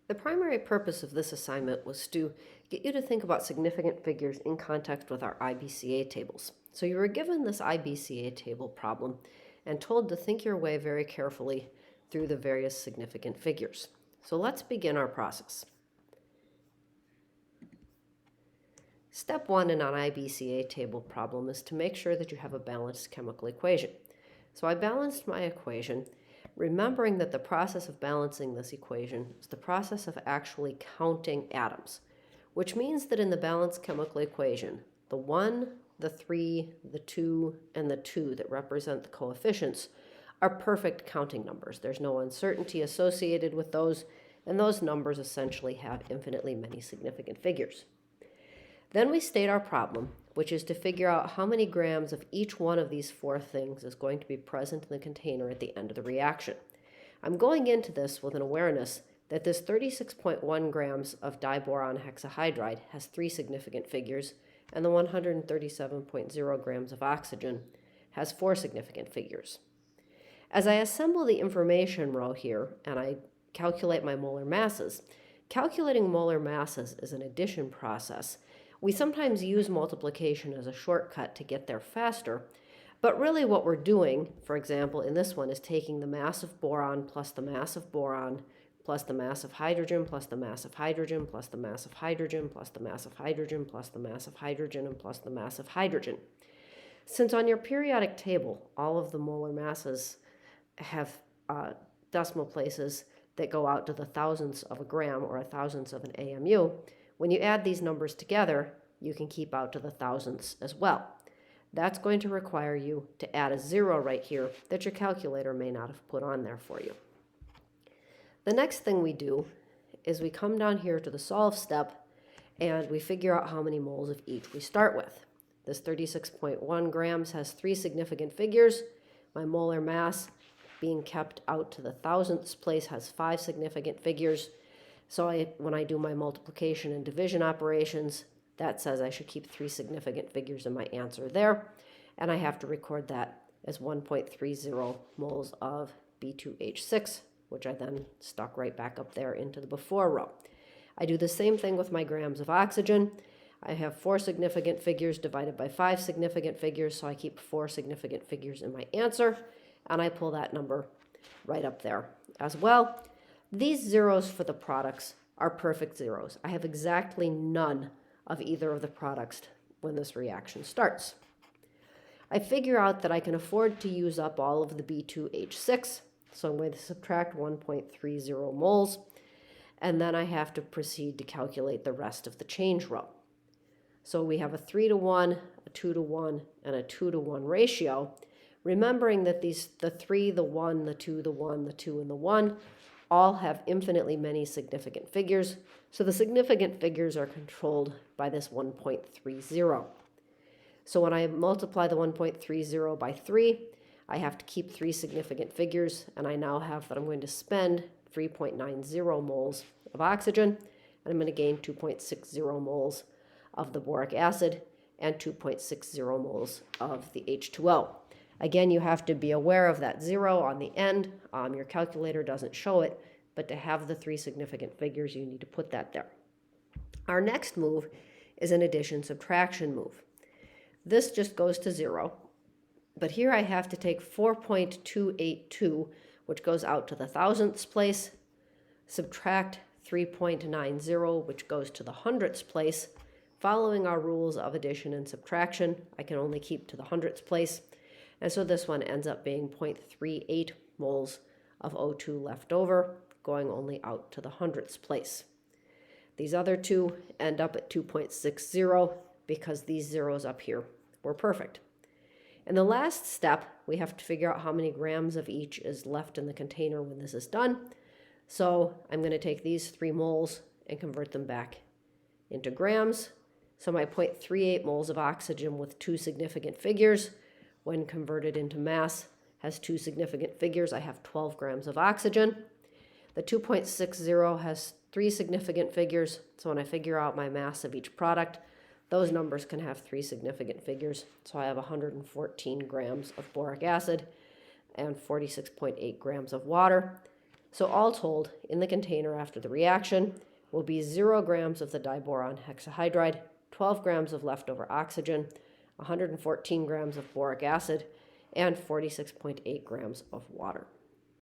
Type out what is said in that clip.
The primary purpose of this assignment was to get you to think about significant figures in context with our iBCA tables. So you were given this iBCA table problem and told to think your way very carefully through the various significant figures. So let's begin our process. Step 1 in an iBCA table problem is to make sure that you have a balanced chemical equation. So I balanced my equation, remembering that the process of balancing this equation is the process of actually counting atoms, which means that in the balanced chemical equation, the 1, the 3, the 2, and the 2 that represent the coefficients are perfect counting numbers. There's no uncertainty associated with those, and those numbers essentially have infinitely many significant figures. Then we state our problem, which is to figure out how many grams of each one of these four things is going to be present in the container at the end of the reaction. I'm going into this with an awareness that this 36.1 grams of diboron hexahydride has three significant figures, and the 137.0 grams of oxygen has four significant figures. As I assemble the information row here and I calculate my molar masses, calculating molar masses is an addition process. We sometimes use multiplication as a shortcut to get there faster, but really what we're doing, for example, in this one, is taking the mass of boron plus the mass of boron plus the mass of hydrogen plus the mass of hydrogen plus the mass of hydrogen plus the mass of hydrogen plus the mass of hydrogen and plus the mass of hydrogen. Since on your periodic table, all of the molar masses have decimal places that go out to the thousandths of a gram or a thousandths of an AMU, when you add these numbers together, you can keep out to the thousandths as well. That's going to require you to add a 0 right here that your calculator may not have put on there for you. The next thing we do is we come down here to the solve step and we figure out how many moles of each we start with. This 36.1 grams has three significant figures. My molar mass, being kept out to the thousandths place, has five significant figures. So when I do my multiplication and division operations, that says I should keep three significant figures in my answer there, and I have to record that as 1.30 moles of B2H6, which I then stuck right back up there into the before row. I do the same thing with my grams of oxygen. I have four significant figures divided by five significant figures, so I keep four significant figures in my answer, and I pull that number right up there as well. These zeros for the products are perfect zeros. I have exactly none of either of the products when this reaction starts. I figure out that I can afford to use up all of the B2H6, so I'm going to subtract 1.30 moles, and then I have to proceed to calculate the rest of the change row. So we have a 3-to-1, a 2-to-1, and a 2-to-1 ratio, remembering that the 3, the 1, the 2, the 1, the 2, and the 1 all have infinitely many significant figures, so the significant figures are controlled by this 1.30. So when I multiply the 1.30 by 3, I have to keep three significant figures, and I now have that I'm going to spend 3.90 moles of oxygen, and I'm going to gain 2.60 moles of the boric acid and 2.60 moles of the H2O. Again, you have to be aware of that 0 on the end. Your calculator doesn't show it, but to have the three significant figures, you need to put that there. Our next move is an addition-subtraction move. This just goes to 0, but here I have to take 4.282, which goes out to the thousandths place, subtract 3.90, which goes to the hundredths place. Following our rules of addition and subtraction, I can only keep to the hundredths place. And so this one ends up being 0.38 moles of O2 left over, going only out to the hundredths place. These other two end up at 2.60 because these zeros up here were perfect. In the last step, we have to figure out how many grams of each is left in the container when this is done. So I'm going to take these 3 moles and convert them back into grams. So my 0.38 moles of oxygen with two significant figures, when converted into mass, has two significant figures. I have 12 grams of oxygen. The 2.60 has three significant figures, so when I figure out my mass of each product, those numbers can have three significant figures. So I have 114 grams of boric acid and 46.8 grams of water. So all told, in the container after the reaction will be 0 grams of the diboron hexahydride, 12 grams of leftover oxygen, 114 grams of boric acid, and 46.8 grams of water.